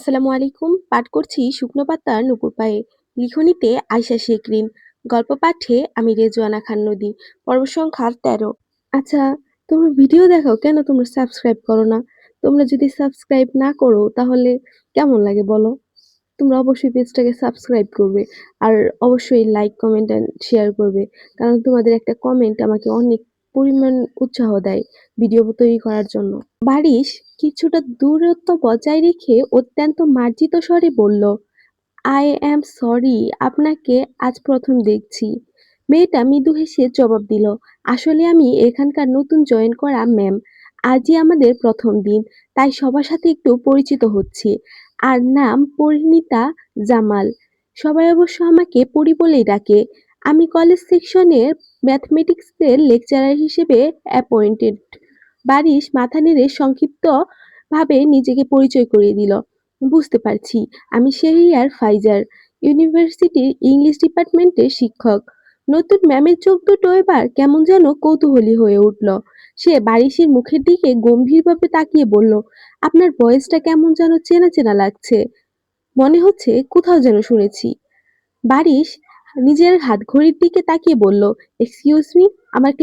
আসসালামু আলাইকুম। পাঠ করছি শুকনো পাতার নুপুর পায়ে। লিখনীতে আয়শা শেখ রিম। গল্প পাঠে আমি রেজওয়ানা খান নদী। পর্ব সংখ্যা ১৩। আচ্ছা, তোমরা ভিডিও দেখাও কেন তোমরা সাবস্ক্রাইব করো না? তোমরা যদি সাবস্ক্রাইব না করো তাহলে কেমন লাগে বলো? তোমরা অবশ্যই পেজটাকে সাবস্ক্রাইব করবে। আর অবশ্যই লাইক, কমেন্ট অ্যান্ড শেয়ার করবে। কারণ তোমাদের একটা কমেন্ট আমাকে অনেক পরিমাণ উৎসাহ দেয় ভিডিও তৈরি করার জন্য। বারিশ কিছুটা দূরত্ব বজায় রেখে অত্যন্ত মার্জিত স্বরে বলল, আই অ্যাম সরি, আপনাকে আজ প্রথম দেখছি। মেয়েটা মৃদু হেসে জবাব দিল, আসলে আমি এখানকার নতুন জয়েন করা ম্যাম। আজই আমাদের প্রথম দিন, তাই সবার সাথে একটু পরিচিত হচ্ছি। আর নাম পরিণীতা জামাল। সবাই অবশ্য আমাকে পরি বলেই ডাকে। আমি কলেজ সেকশনের ম্যাথমেটিক্সের লেকচারার হিসেবে অ্যাপয়েন্টেড। বারিশ মাথা নেড়ে সংক্ষিপ্ত ভাবে নিজেকে পরিচয় করিয়ে দিল। বুঝতে পারছি, আমি শেহরিয়ার ফাইজার, ইউনিভার্সিটির ইংলিশ ডিপার্টমেন্টের শিক্ষক। নতুন ম্যামের চোখ দুটো এবার কেমন যেন কৌতূহলী হয়ে উঠল। সে বারিশের মুখের দিকে গম্ভীরভাবে তাকিয়ে বলল, আপনার ভয়েসটা কেমন যেন চেনা চেনা লাগছে। মনে হচ্ছে কোথাও যেন শুনেছি। বারিশ নিজের হাতঘড়ির দিকে তাকিয়ে বলল, এক্সকিউজ মি, আমার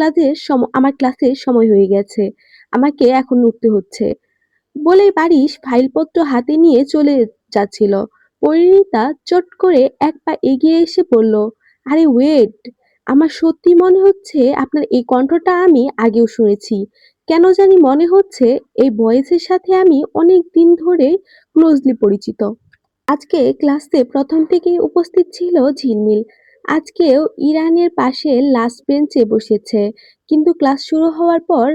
ক্লাসের সময় হয়ে গেছে। আমাকে এখন উঠতে হচ্ছে। বলেই বারিশ ফাইলপত্র হাতে নিয়ে চলে যাচ্ছিল। পরিণীতা চট করে এক পা এগিয়ে এসে বলল, আরে ওয়েট, আমার সত্যি মনে হচ্ছে আপনার এই কণ্ঠটা আমি আগেও শুনেছি। কেন জানি মনে হচ্ছে এই ভয়েসের সাথে আমি অনেক দিন ধরে ক্লোজলি পরিচিত। আজকে ক্লাসে প্রথম থেকেই উপস্থিত ছিল ঝিলমিল। আজকেও ইরানের পাশে লাস্ট বেঞ্চে বসেছে। কিন্তু ক্লাস শুরু হওয়ার পর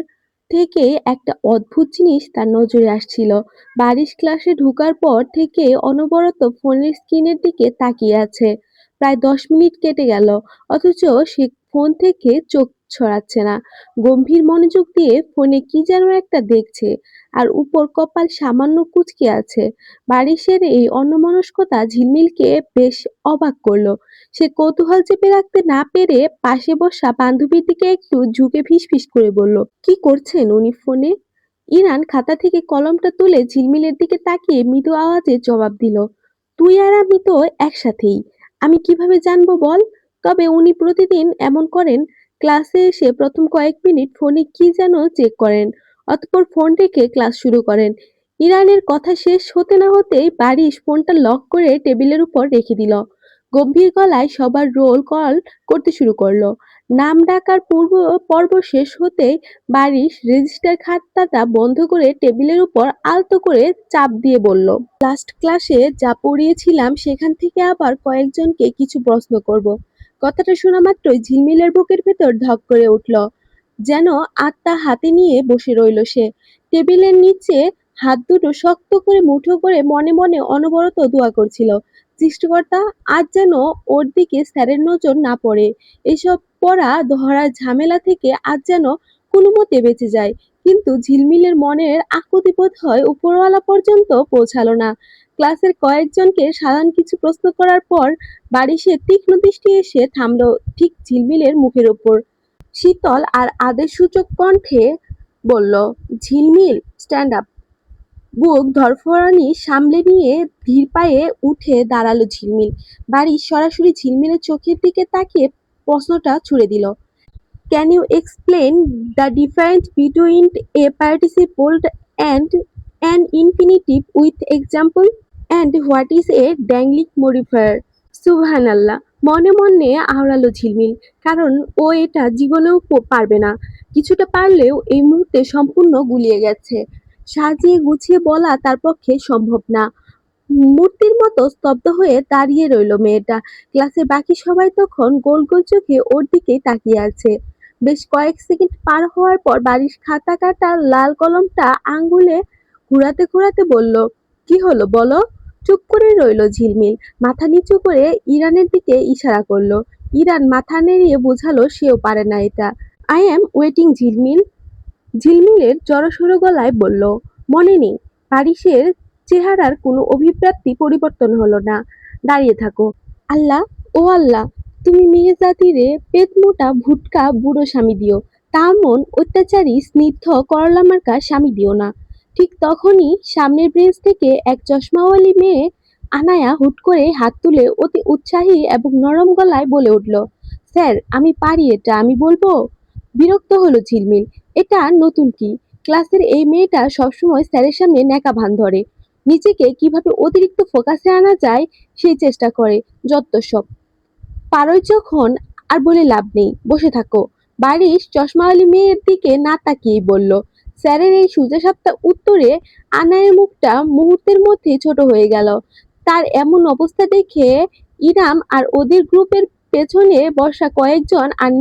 থেকে একটা অদ্ভুত জিনিস তার নজরে আসছিল। বারিশ ক্লাসে ঢোকার পর থেকে অনবরত ফোনের স্ক্রিনের দিকে তাকিয়ে আছে। প্রায় ১০ মিনিট কেটে গেল, অথচ সে ফোন থেকে চোখ সরাচ্ছে না। গম্ভীর মনোযোগ দিয়ে ফোনে কি যেন একটা দেখছে, আর উপর কপাল সামান্য কুঁচকে আছে। বারিশের এই অন্যমনস্কতা ঝিলমিলকে বেশ অবাক করলো। সে কৌতূহল চেপে রাখতে না পেরে পাশে বসা বান্ধবীর দিকে একটু ঝুঁকে ফিসফিস করে বলল, কি করছেন উনি ফোনে? ইরান খাতা থেকে কলমটা তুলে ঝিলমিলের দিকে তাকিয়ে মৃদু আওয়াজে জবাব দিল, তুই আর আমি তো একসাথেই। আমি কিভাবে জানবো বল? তবে উনি প্রতিদিন এমন করেন। ক্লাসে এসে প্রথম কয়েক মিনিট ফোনে কি যেন চেক করেন, অতঃপর ফোন রেখে ক্লাস শুরু করেন। ইরানের কথা শেষ হতে না হতেই বারিশ ফোনটা লক করে টেবিলের উপর রেখে দিল। গম্ভীর গলায় সবার রোল কল করতে শুরু করলো। নাম ডাকার পর্ব শেষ হতেই বারিশ রেজিস্টার খাতাটা বন্ধ করে টেবিলের উপর আলতো করে চাপ দিয়ে বলল, লাস্ট ক্লাসে যা পড়িয়েছিলাম সেখান থেকে আবার কয়েকজনকে কিছু প্রশ্ন করব। কথাটা শোনা মাত্রই ঝিলমিলের বুকের ভেতর ধক করে উঠল। যেন আত্মা হাতে নিয়ে বসে রইল সে। টেবিলের নিচে হাত দুটো শক্ত করে মুঠো করে মনে মনে অনবরত দোয়া করছিল, সৃষ্টিকর্তা আজ যেন ওর দিকে স্যারের নজর না পড়ে। এসব পড়া ধরার ঝামেলা থেকে আজ যেন কোনো মতে বেঁচে যায়। কিন্তু ঝিলমিলের মনের আকুতি বোধ হয় উপরওয়ালা পর্যন্ত পৌঁছালো না। ক্লাসের কয়েকজনকে সাধারণ কিছু প্রশ্ন করার পর বারিশের তীক্ষ্ণ দৃষ্টি এসে থামলো ঠিক ঝিলমিলের মুখের ওপর। শীতল আর আদেশসূচক কণ্ঠে বলল, ঝিলমিল, স্ট্যান্ড আপ। বুক ধড়ফড়ানি সামলে নিয়ে ধীর পায়ে উঠে দাঁড়ালো ঝিলমিল। বারিশ সরাসরি ঝিলমিলের চোখের দিকে তাকিয়ে প্রশ্নটা ছুড়ে দিল, can you explain the difference between a participle and an infinitive with example? And what is a dangling modifier? সুবহানাল্লাহ, মনে মনে আওড়ালো ঝিলমিল। কারণ ও এটা জীবনেও পারবে না। কিছুটা পারলেও এই মুহূর্তে সম্পূর্ণ গুলিয়ে গেছে। সাজিয়ে গুছিয়ে বলা তার পক্ষে সম্ভব না। মূর্তির মতো স্তব্ধ হয়ে দাঁড়িয়ে রইল মেয়েটা। ক্লাসের বাকি সবাই তখন গোল গোল চোখে ওর দিকেই তাকিয়ে আছে। বেশ কয়েক সেকেন্ড পার হওয়ার পর বারিশ খাতা কাটা লাল কলমটা আঙ্গুলে ঘুরাতে ঘুরাতে বলল, কি হলো বলো? চুপ করে রইল ঝিলমিল। মাথা নিচু করে ইরানের দিকে ইশারা করলো। ইরান মাথা নেড়িয়ে বোঝালো সেও পারে না এটা। আই অ্যাম ওয়েটিং ঝিলমিল। ঝিলমিলের জড়সড় গলায় বলল, মনে নেই? বারিশের চেহারার কোনো অভিব্যক্তি পরিবর্তন হলো না। দাঁড়িয়ে থাকো। আল্লাহ, ও আল্লাহ, তুমি মেয়ে জাতিরে পেট মোটা ভুটকা বুড়ো স্বামী দিও, তা মন অত্যাচারী স্নিগ্ধ করলা মার্কা স্বামী দিও না। ঠিক তখনই সামনের বেঞ্চ থেকে এক চশমাওয়ালী মেয়ে আনায়া হুট করে হাত তুলে অতি উৎসাহী এবং নরম গলায় বলে উঠল, স্যার আমি পারি এটা, আমি বলবো। বিরক্ত হলো ঝিলমিল। এটা নতুন কি? ক্লাসের এই মেয়েটা সবসময় স্যারের সামনে ন্যাকা ভান ধরে, নিজেকে কিভাবে অতিরিক্ত ফোকাসে আনা যায় সেই চেষ্টা করে। যত সব। পারোই যখন, আর বলে লাভ নেই, বসে থাকো। বারিশ চশমাওয়ালী মেয়ের দিকে না তাকিয়েই বলল। স্যারের এই সোজাসাপটা উত্তরে আনায়ের মুখটা মুহূর্তের মধ্যে ছোট হয়ে গেল। তার এমন অবস্থা দেখে ইরাম আর ওদের গ্রুপের পেছনে বসা কয়েকজন আর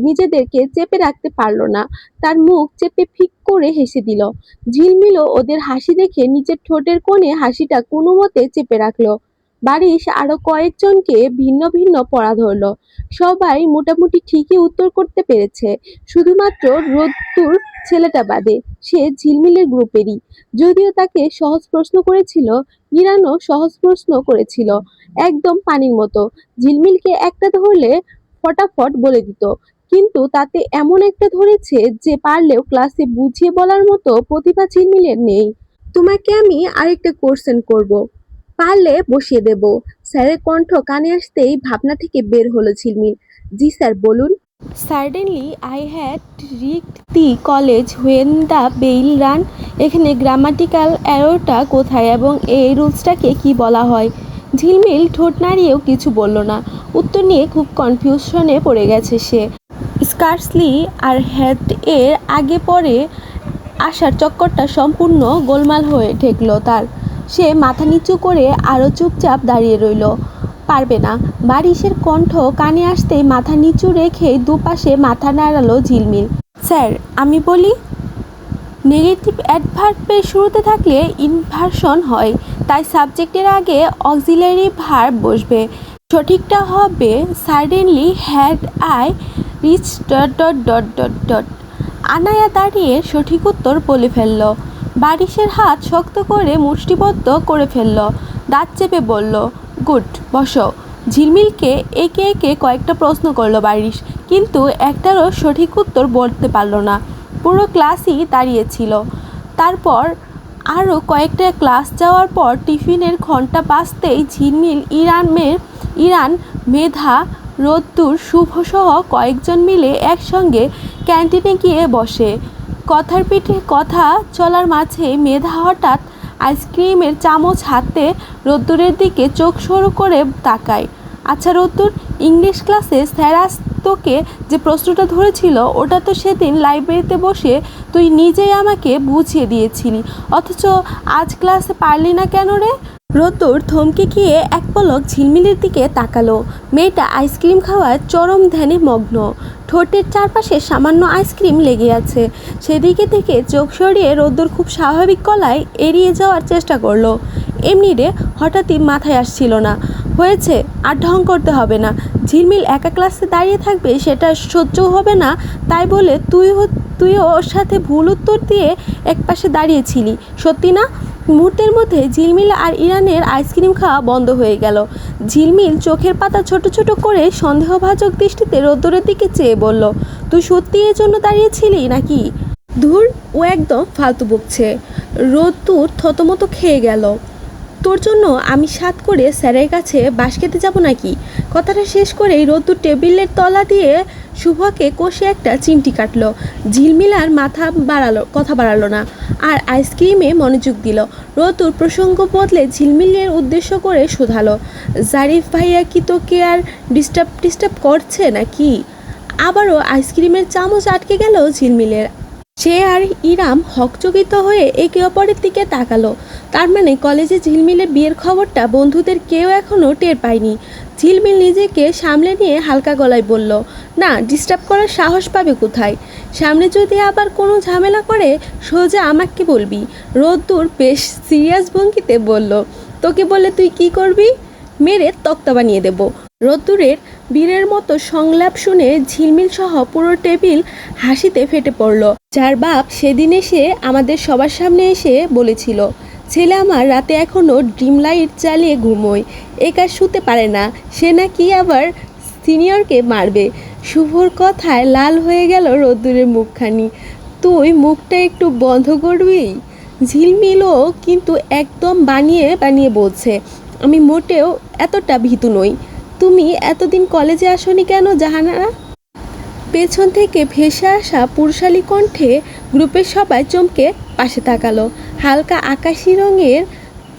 নিজেদেরকে চেপে রাখতে পারল না। তার মুখ চেপে ফিক করে হেসে দিল। ঝিলমিলও ওদের হাসি দেখে নিজের ঠোঁটের কোণে হাসিটা কোনো মতে চেপে রাখলো। বারিশ আরো কয়েকজনকে ভিন্ন ভিন্ন পড়া ধরল। সবাই মোটামুটি ঠিকই উত্তর করতে পেরেছে, শুধুমাত্র রোদ্দুর ছেলেটা বাদে। সে ঝিলমিলের গ্রুপেরই। যদিও তাকে সহজ প্রশ্ন করেছিল, ইরানও সহজ প্রশ্ন করেছিল, একদম পানির মতো। ঝিলমিলকে একটা ধরলে ফটাফট বলে দিত, কিন্তু তাতে এমন একটা ধরেছে যে পারলেও ক্লাসে বুঝিয়ে বলার মতো প্রতিভা ঝিলমিলের নেই। তোমাকে আমি আরেকটা কোশ্চেন করব, পারলে বসিয়ে দেব। স্যারের কণ্ঠ কানে আসতেই ভাবনা থেকে বের হলো ঝিলমিল। জি স্যার, বলুন। Suddenly I had reached the college when the bell ran. এখানে গ্রামাটিক্যাল এররটা কোথায় এবং এই রুলসটাকে কি বলা হয়? ঝিলমিল ঠোঁট নাড়িয়েও কিছু বলল না। উত্তর নিয়ে খুব কনফিউশনে পড়ে গেছে সে। স্কার্সলি আর হ্যাড এর আগে পরে আসার চক্করটা সম্পূর্ণ গোলমাল হয়ে ঠেকল তার। সে মাথা নিচু করে আরও চুপচাপ দাঁড়িয়ে রইল। পারবে না। বারিশের কণ্ঠ কানে আসতেই মাথা নিচু রেখে দুপাশে মাথা নাড়ালো ঝিলমিল। স্যার আমি বলি, নেগেটিভ অ্যাডভার্বের শুরুতে থাকলে ইনভার্সন হয়, তাই সাবজেক্টের আগে অক্সিলারি ভার্ব বসবে। সঠিকটা হবে suddenly had I reach dot dot dot dot dot. Anaya দাঁড়িয়ে সঠিক উত্তর বলে ফেলল। বারিশের হাত শক্ত করে মুষ্টিবদ্ধ করে ফেলল। দাঁত চেপে বলল, গুড, বসো। ঝিলমিলকে একে একে কয়েকটা প্রশ্ন করলো বারিশ, কিন্তু একটারও সঠিক উত্তর বলতে পারল না। পুরো ক্লাসই দাঁড়িয়েছিল। তারপর আরও কয়েকটা ক্লাস যাওয়ার পর টিফিনের ঘন্টা বাজতেই ঝিলমিল, ইরান, মেধা, রোদ্দুর, শুভসহ কয়েকজন মিলে একসঙ্গে ক্যান্টিনে গিয়ে বসে। কথার পিঠে কথা চলার মাঝে মেধা হঠাৎ আইসক্রিমের চামচ হাতে রোদ্দুরের দিকে চোখ সরু করে তাকায়। আচ্ছা রোদ্দুর, ইংলিশ ক্লাসে স্যার আজ তোকে যে প্রশ্নটা ধরেছিল ওটা তো সেদিন লাইব্রেরিতে বসে তুই নিজেই আমাকে বুঝিয়ে দিয়েছিলি, অথচ আজ ক্লাসে পারলি না কেন রে? রোদ্দুর থমকে গিয়ে এক পলক ঝিলমিলের দিকে তাকালো। মেয়েটা আইসক্রিম খাওয়ার চরম ধ্যানে মগ্ন। ঠোঁটের চারপাশে সামান্য আইসক্রিম লেগে আছে। সেদিকে থেকে চোখ সরিয়ে রোদ্দুর খুব স্বাভাবিক গলায় এড়িয়ে যাওয়ার চেষ্টা করলো। এমনি রে, হঠাৎই মাথায় আসছিল না। হয়েছে, আর ঢং করতে হবে না। ঝিলমিল একা ক্লাসে দাঁড়িয়ে থাকবে সেটা সহ্য হবে না, তাই বলে তুইও ওর সাথে ভুল উত্তর দিয়ে একপাশে দাঁড়িয়েছিলি, সত্যি না? মুহূর্তের মধ্যে ঝিলমিল আর ইরানের আইসক্রিম খাওয়া বন্ধ হয়ে গেল। ঝিলমিল চোখের পাতা ছোট ছোট করে সন্দেহভাজক দৃষ্টিতে রোদ্দুরের দিকে চেয়ে বলল, তুই সত্যি এর জন্য দাঁড়িয়েছিলি নাকি? ধুর, ও একদম ফালতু বকছে। রোদ্দুর থতমত খেয়ে গেল। তোর জন্য আমি সাত করে স্যারের কাছে বাঁশ খেতে যাব নাকি? কথাটা শেষ করেই রোদ্দুর টেবিলের তলা দিয়ে শুভকে কষে একটা চিমটি কাটল। ঝিলমিল আর কথা বাড়ালো না, আর আইসক্রিমে মনোযোগ দিল। রোদ্দুর প্রসঙ্গ বদলে ঝিলমিলের উদ্দেশ্য করে শোধালো, জারিফ ভাইয়া কি তোকে আর ডিস্টার্ব করছে নাকি? আবারও আইসক্রিমের চামচ আটকে গেল ঝিলমিলের। সে আর ইরাম হকচকিত হয়ে একে অপরের দিকে তাকালো। তার মানে কলেজে ঝিলমিলের বিয়ের খবরটা বন্ধুদের কেউ এখনও টের পায়নি। ঝিলমিল নিজেকে সামলে নিয়ে হালকা গলায় বলল, না, ডিস্টার্ব করার সাহস পাবে কোথায়? সামনে যদি আবার কোনো ঝামেলা করে সোজা আমাকে বলবি। রোদ্দুর বেশ সিরিয়াস ভঙ্গিতে বলল, তোকে বলে তুই কি করবি? মেরে তক্তা বানিয়ে দেব। রোদ্দুরের বীরের মতো সংলাপ শুনে ঝিলমিল সহ পুরো টেবিল হাসিতে ফেটে পড়ল। যার বাপ সেদিন এসে আমাদের সবার সামনে এসে বলেছিল, ছেলে আমার রাতে এখনও ড্রিম লাইট জ্বালিয়ে ঘুমোয়, একা শুতে পারে না, সে নাকি আবার সিনিয়রকে মারবে। শুভর কথায় লাল হয়ে গেল রোদ্দুরের মুখখানি। তুই মুখটা একটু বন্ধ করবি? ঝিলমিলও কিন্তু একদম বানিয়ে বানিয়ে বলছে। আমি মোটেও এতটা ভীতু নই। তুমি এতদিন কলেজে আসোনি কেন জাহানারা? পেছন থেকে ভেসে আসা পুরুষালী কণ্ঠে গ্রুপের সবাই চমকে পাশে তাকালো। হালকা আকাশি রঙের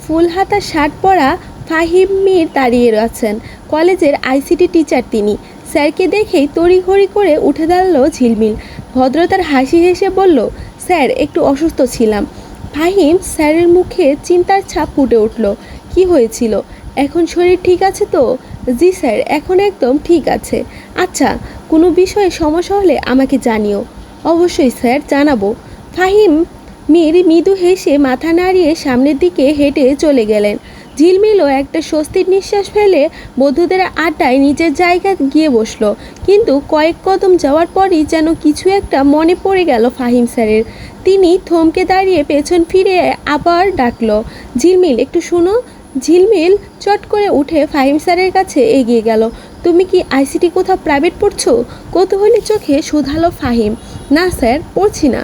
ফুল হাতা শার্ট পরা ফাহিম মীর দাঁড়িয়ে আছেন। কলেজের আইসিটি টিচার তিনি। স্যারকে দেখেই তড়িঘড়ি করে উঠে দাঁড়ালো ঝিলমিল। ভদ্রতার হাসি হেসে বলল, স্যার একটু অসুস্থ ছিলাম। ফাহিম স্যারের মুখে চিন্তার ছাপ ফুটে উঠল। কি হয়েছিল? এখন শরীর ঠিক আছে তো? জি স্যার, এখন একদম ঠিক আছে। আচ্ছা, কোনো বিষয়ে সমস্যা হলে আমাকে জানিও। অবশ্যই স্যার, জানাবো। ফাহিম মীর মৃদু হেসে মাথা নাড়িয়ে সামনের দিকে হেঁটে চলে গেলেন। ঝিলমিলও একটা স্বস্তির নিঃশ্বাস ফেলে বন্ধুদের আড্ডায় নিজের জায়গা গিয়ে বসলো। কিন্তু কয়েক কদম যাওয়ার পরই যেন কিছু একটা মনে পড়ে গেল ফাহিম স্যারের। তিনি থমকে দাঁড়িয়ে পেছন ফিরে আবার ডাকলো, ঝিলমিল একটু শোনো। ঝিলমিল চট করে উঠে ফাহিম স্যারের কাছে এগিয়ে গেল। তুমি কি আইসিটি কোথাও প্রাইভেট পড়ছো? কৌতূহলী চোখে শুধালো ফাহিম। না স্যার, পড়ছি না।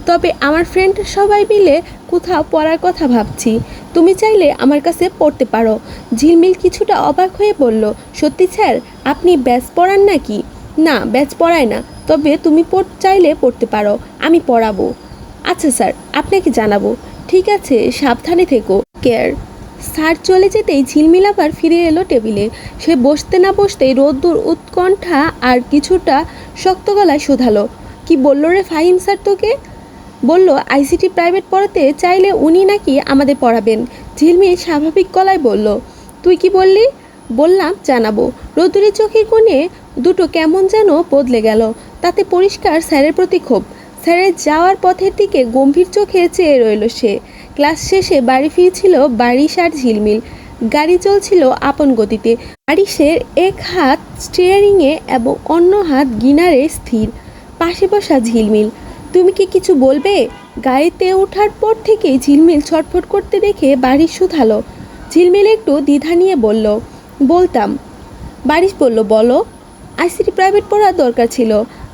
তবে আমার ফ্রেন্ড সবাই মিলে কোথাও পড়ার কথা ভাবছি। তুমি চাইলে আমার কাছে পড়তে পারো। ঝিলমিল কিছুটা অবাক হয়ে বলল, সত্যি স্যার? আপনি ব্যাচ পড়ান নাকি? না, ব্যাচ পড়ায় না, তবে তুমি চাইলে পড়তে পারো, আমি পড়াবো। আচ্ছা স্যার, আপনাকে জানাবো। ঠিক আছে, সাবধানে থেকো। কেয়ার। স্যার চলে যেতেই ঝিলমিল আবার ফিরে এলো টেবিলে। সে বসতে না বসতেই রোদ্দুর উৎকণ্ঠা আর কিছুটা শক্ত গলায় শোধালো, কি বললো রে ফাহিম স্যার তোকে? বলল আইসিটি প্রাইভেট পড়াতে চাইলে উনি নাকি আমাদের পড়াবেন। ঝিলমিল স্বাভাবিক গলায় বলল, তুই কি বললি? বললাম জানাবো। রোদ্দুরের চোখের কোণে দুটো কেমন যেন বদলে গেল। তাতে পরিষ্কার স্যারের প্রতি ক্ষোভ। স্যারের যাওয়ার পথের দিকে গম্ভীর চোখে চেয়ে রইল সে। ক্লাস শেষে বাড়ি ফিরছিল বারিশ আর ঝিলমিল। গাড়ি চলছিল আপন গতিতে। বারিশের এক হাত স্টিয়ারিংয়ে এবং অন্য হাত গিনারে স্থির। পাশে বসা ঝিলমিল। তুমি কি কিছু বলবে? গাড়িতে ওঠার পর থেকেই ঝিলমিল ছটফট করতে দেখে বারিশ শুধালো। ঝিলমিল একটু দ্বিধা নিয়ে বলল, বলতাম। বারিশ বলল, বলো। আইসিটি প্রাইভেট পড়ার দরকার ছিল।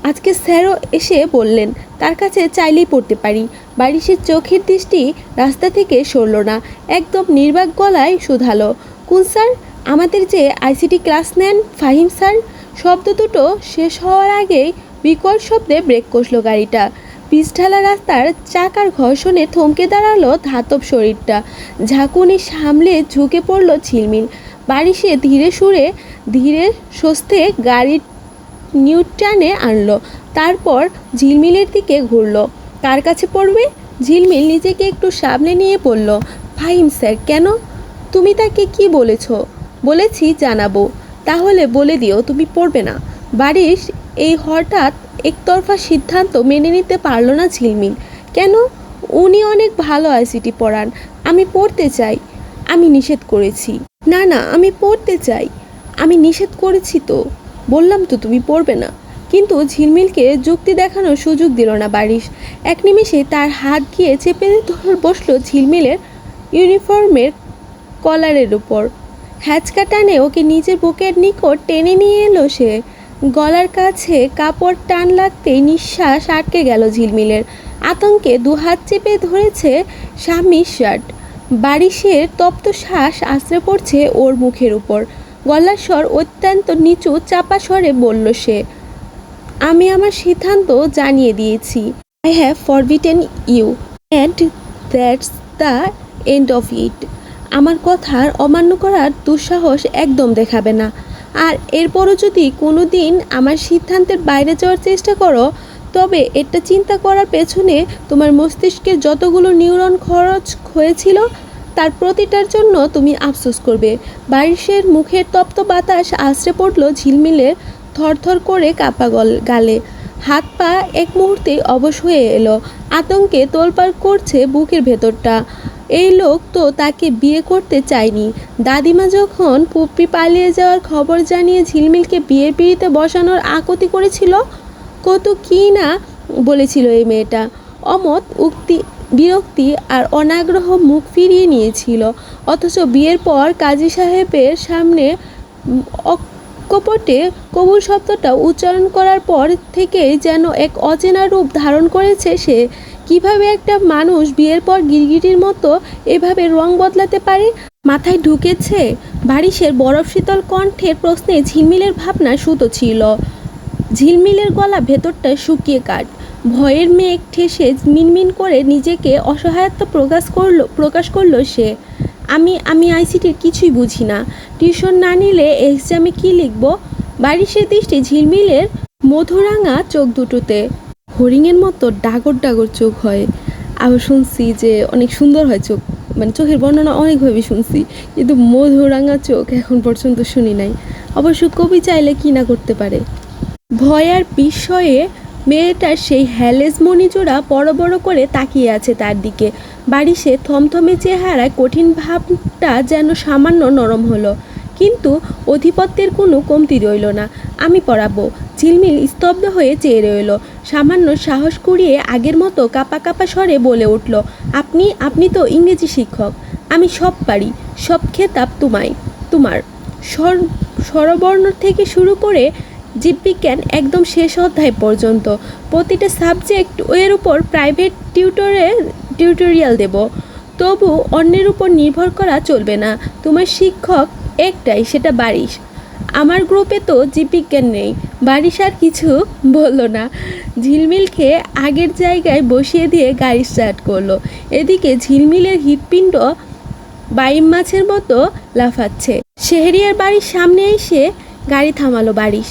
আজকে স্যারও এসে বললেন তার কাছে চাইলেই পড়তে পারি। বারিশের চোখের দৃষ্টি রাস্তা থেকে সরল না। একদম নির্বাক গলায় শুধালো, কোন স্যার? আমাদের যে আইসিটি ক্লাস নেন ফাহিম স্যার। শব্দ দুটো শেষ হওয়ার আগেই বিকট শব্দে ব্রেক কষল গাড়িটা। পিচঢালা রাস্তার চাকার ঘর্ষণে থমকে দাঁড়ালো ধাতব শরীরটা। ঝাঁকুনি সামলে ঝুঁকে পড়ল ঝিলমিল। বারিশে ধীরে সুস্থে গাড়ির নিউট্রানে আনলো। তারপর ঝিলমিলের দিকে ঘুরল। কার কাছে পড়বে? ঝিলমিল নিজেকে একটু সামনে নিয়ে বলল, ফাহিম স্যার। কেন? তুমি তাকে কি বলেছ? বলেছি জানাবো। তাহলে বলে দিও তুমি পড়বে না। বারিশ এই হঠাৎ একতরফা সিদ্ধান্ত মেনে নিতে পারল না ঝিলমিল। কেন? উনি অনেক ভালো আইসিটি পড়ান। আমি পড়তে চাই। আমি নিষেধ করেছি। না না, আমি পড়তে চাই। আমি নিষেধ করেছি তো। বললাম তো তুমি পড়বে না। কিন্তু ঝিলমিলকে যুক্তি দেখানোর সুযোগ দিল না বারিশ। এক নিমেষে তার হাত গিয়ে চেপে ধরে বসলো ঝিলমিলের ইউনিফর্মের কলারের উপর। হ্যাচকা টানে ওকে নিজের বুকের নিকট টেনে নিয়ে এলো সে। গলার কাছে কাপড় টান লাগতেই নিঃশ্বাস আটকে গেল ঝিলমিলের। আতঙ্কে দুহাত চেপে ধরেছে স্বামীর শার্ট। বারিশের তপ্ত শ্বাস আছড়ে পড়ছে ওর মুখের উপর। গলার স্বর অত্যন্ত নিচু চাপা স্বরে বলল সে, আমি আমার সিদ্ধান্ত জানিয়ে দিয়েছি। I have forbidden you and that's the end of it. আমার কথার অমান্য করার দুঃসাহস একদম দেখাবে না। আর এরপরও যদি কোনো দিন আমার সিদ্ধান্তের বাইরে যাওয়ার চেষ্টা করো, তবে এটা চিন্তা করার পেছনে তোমার মস্তিষ্কের যতগুলো নিউরন খরচ হয়েছিল তার প্রতিটার জন্য তুমি আফসোস করবে। বারিশের মুখের তপ্ত বাতাস আছড়ে পড়ল ঝিলমিলের থরথর করে কাঁপা গালে। হাত পা এক মুহূর্তেই অবশ হয়ে এলো। আতঙ্কে তোলপাড় করছে বুকের ভেতরটা। এই লোক তো তাকে বিয়ে করতে চায়নি। দাদিমা যখন পুপড়ি পালিয়ে যাওয়ার খবর জানিয়ে ঝিলমিলকে বিয়ের পিঁড়িতে বসানোর আকুতি করেছিল, কত কী না বলেছিল এই মেয়েটা। অমত উক্তি, বিরক্তি আর অনাগ্রহ মুখ ফিরিয়ে নিয়েছিল। অথচ বিয়ের পর কাজী সাহেবের সামনে অকপটে কবুল শব্দটা উচ্চারণ করার পর থেকেই যেন এক অচেনা রূপ ধারণ করেছে সে। কিভাবে একটা মানুষ বিয়ের পর গিরগিটির মতো এভাবে রং বদলাতে পারে মাথায় ঢুকেছে বারিশের বরফ শীতল কণ্ঠের প্রশ্নে ঝিলমিলের ভাবনা সুতো ছিল। ঝিলমিলের গলা ভেতরটা শুকিয়ে কাঠ। ভয়ের মেঘ ঠেসে মিনমিন করে নিজেকে অসহায়ত্ব প্রকাশ করলো সে। আমি আইসিটির কিছুই বুঝি না। টিউশন না নিলে এক্সামে কী লিখব? বারিশের দৃষ্টি ঝিলমিলের মধুরাঙা চোখ দুটোতে। হরিণের মতো ডাগর ডাগর চোখ হয়। আবার শুনছি যে অনেক সুন্দর হয় চোখ, মানে চোখের বর্ণনা অনেকভাবে শুনছি, কিন্তু মধুরাঙা চোখ এখন পর্যন্ত শুনি নাই। অবশ্য কবি চাইলে কি না করতে পারে। ভয় আর বিস্ময়ে মেয়েটার সেই হ্যালেজ মণিজোড়া বড় বড় করে তাকিয়ে আছে তার দিকে। বারিশে থমথমে চেহারায় কঠিন ভাবটা যেন সামান্য নরম হলো, কিন্তু অধিপত্যের কোনো কমতি রইল না। আমি পড়াবো। ঝিলমিল স্তব্ধ হয়ে চেয়ে রইল। সামান্য সাহস কুড়িয়ে আগের মতো কাঁপা কাঁপা স্বরে বলে উঠল, আপনি তো ইংরেজি শিক্ষক। আমি সব পারি, সব খেতাব তোমার স্বরবর্ণ থেকে শুরু করে জীববিজ্ঞান একদম শেষ অধ্যায় পর্যন্ত প্রতিটা সাবজেক্ট এর উপর প্রাইভেট টিউটোরিয়াল দেব। তবু অন্যের উপর নির্ভর করা চলবে না। তোমার শিক্ষক একটাই, সেটা বারিশ। আমার গ্রুপে তো জীববিজ্ঞান নেই। বারিশ আর কিছু বলল না। ঝিলমিলকে আগের জায়গায় বসিয়ে দিয়ে গাড়ি স্টার্ট করলো। এদিকে ঝিলমিলের হৃৎপিণ্ড বাইম মাছের মতো লাফাচ্ছে। শেহরিয়ার বাড়ির সামনে এসে গাড়ি থামালো বারিশ।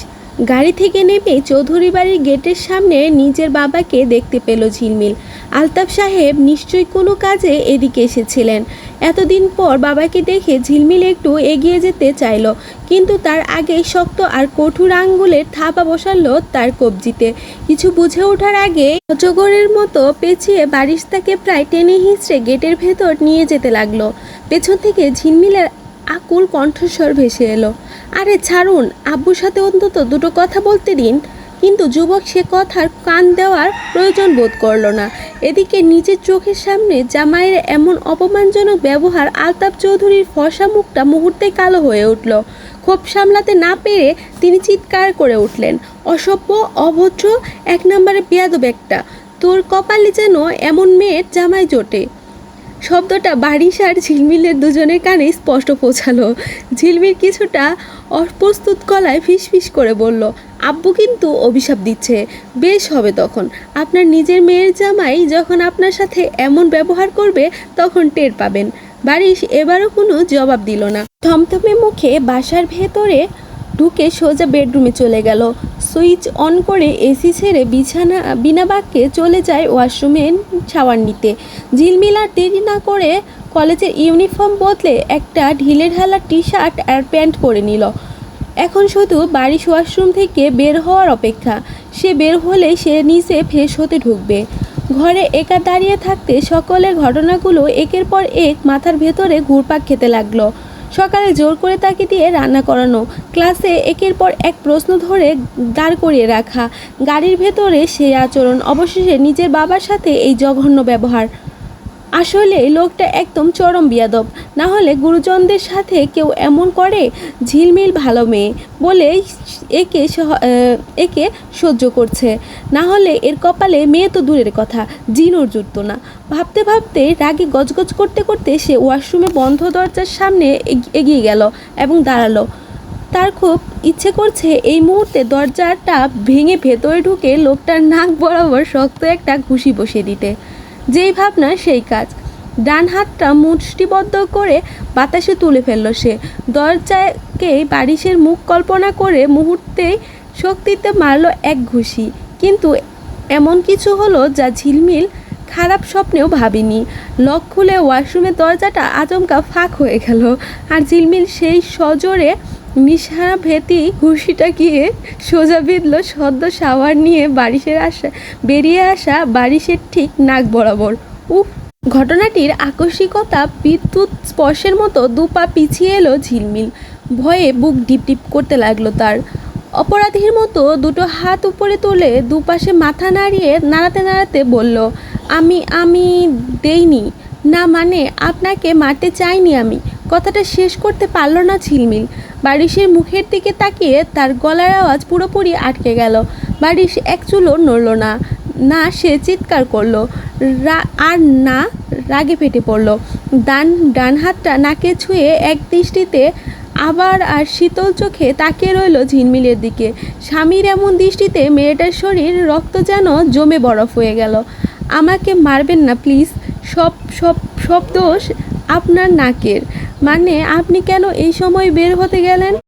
গাড়ি থেকে নেমে চৌধুরী বাড়ির গেটের সামনে নিজের বাবাকে দেখতে পেল ঝিলমিল। আলতাফ সাহেব নিশ্চয়ই কোনো কাজে এদিকে এসেছিলেন। এতদিন পর বাবাকে দেখে ঝিলমিল একটু এগিয়ে যেতে চাইল, কিন্তু তার আগে শক্ত আর কঠোর আঙ্গুলের থাবা বসালো তার কবজিতে। কিছু বুঝে ওঠার আগে অজগরের মতো পেঁচিয়ে বারিশ তাকে প্রায় টেনে হিঁচড়ে গেটের ভেতর নিয়ে যেতে লাগলো। পেছন থেকে ঝিলমিলের আকুল কণ্ঠস্বর ভেসে এলো, আরে ছাড়ুন, আব্বুর সাথে অন্তত দুটো কথা বলতে দিন। কিন্তু যুবক সে কথার কান দেওয়ার প্রয়োজন বোধ করল না। এদিকে নিজের চোখের সামনে জামাইয়ের এমন অপমানজনক ব্যবহার আলতাফ চৌধুরীর ফর্সা মুখটা মুহূর্তে কালো হয়ে উঠল। ক্ষোভ সামলাতে না পেরে তিনি চিৎকার করে উঠলেন, অসভ্য, অভদ্র, এক নম্বরে বেয়াদব একটা! তোর কপালে যেন এমন মেয়ের জামাই জোটে। শব্দটা বারিশ আর ঝিলমিলের দুজনের কানে স্পষ্ট পৌঁছালো। ঝিলমিল কিছুটা অপ্রস্তুত গলায় ফিসফিস করে বলল, আব্বু কিন্তু অভিশাপ দিচ্ছে। বেশ হবে তখন। আপনার নিজের মেয়ের জামাই যখন আপনার সাথে এমন ব্যবহার করবে তখন টের পাবেন। বারিশ এবারও কোনো জবাব দিল না। থমথমে মুখে বাসার ভেতরে ঢুকে সোজা বেডরুমে চলে গেল। সুইচ অন করে এসি ছেড়ে বিনা বাক্যে চলে যায় ওয়াশরুমে শাওয়ার নিতে। ঝিলমিল আর দেরি না করে কলেজের ইউনিফর্ম বদলে একটা ঢিলেঢালা টি শার্ট আর প্যান্ট পরে নিল। এখন শুধু বারিশ ওয়াশরুম থেকে বের হওয়ার অপেক্ষা। সে বের হলে সে নিজে ফ্রেশ হতে ঢুকবে। ঘরে একা দাঁড়িয়ে থাকতে সকলের ঘটনাগুলো একের পর এক মাথার ভেতরে ঘুরপাক খেতে লাগলো। সকালে জোর করে তাকে দিয়ে রান্না করানো, ক্লাসে একের পর এক প্রশ্ন ধরে দাঁড় করিয়ে রাখা, গাড়ির ভেতরে সেই আচরণ, অবশেষে নিজের বাবার সাথে এই জঘন্য ব্যবহার। আসলে লোকটা একদম চরম বিয়াদব। না হলে গুরুজনদের সাথে কেউ এমন করে? ঝিলমিল ভালো মেয়ে বলে একে সহ্য করছে, না হলে এর কপালে মেয়ে তো দূরের কথা, জিনও জুটত না। ভাবতে ভাবতে রাগে গজগজ করতে করতে সে ওয়াশরুমে বন্ধ দরজার সামনে এগিয়ে গেল এবং দাঁড়ালো। তার খুব ইচ্ছে করছে এই মুহূর্তে দরজাটা ভেঙে ভেতরে ঢুকে লোকটার নাক বরাবর শক্ত একটা ঘুষি বসিয়ে দিতে। যেই ভাবনা সেই কাজ। ডান হাতটা মুষ্টিবদ্ধ করে বাতাসে তুলে ফেলল সে। দরজাকে বারিশের মুখ কল্পনা করে মুহূর্তেই শক্তিতে মারল এক ঘুষি। কিন্তু এমন কিছু হলো যা ঝিলমিল খারাপ স্বপ্নেও ভাবিনি। লক খুলে ওয়াশরুমের দরজাটা আচমকা ফাঁক হয়ে গেল, আর ঝিলমিল সেই সজোরে নিশানা ভেতি ঘুষিটা গিয়ে সোজা বিঁধল সদ্য শাওয়ার নিয়ে বেরিয়ে আসা বারিশের ঠিক নাক বরাবর। উফ! ঘটনাটির আকস্মিকতা বিদ্যুৎ স্পর্শের মতো দুপা পিছিয়ে এলো ঝিলমিল। ভয়ে বুক ডিপ ডিপ করতে লাগলো তার। অপরাধীর মতো দুটো হাত উপরে তুলে দুপাশে মাথা নাড়াতে নাড়াতে বলল, আমি দেইনি না, মানে আপনাকে মারতে চাইনি আমি। কথাটা শেষ করতে পারল না ঝিলমিল। বারিশের মুখের দিকে তাকিয়ে তার গলার আওয়াজ পুরোপুরি আটকে গেল। বারিশ এক চুলও নড়ল না। না সে চিৎকার করলো, আর না রাগে ফেটে পড়ল। ডান হাতটা নাকে ছুঁয়ে এক দৃষ্টিতে আবার আর শীতল চোখে তাকিয়ে রইল ঝিলমিলের দিকে। স্বামীর এমন দৃষ্টিতে মেয়েটার শরীর রক্ত যেন জমে বরফ হয়ে গেল। আমাকে মারবেন না প্লিজ। সব সব সব দোষ আপনার নাকের। মানে আপনি কেন এই সময় বের হতে গেলেন?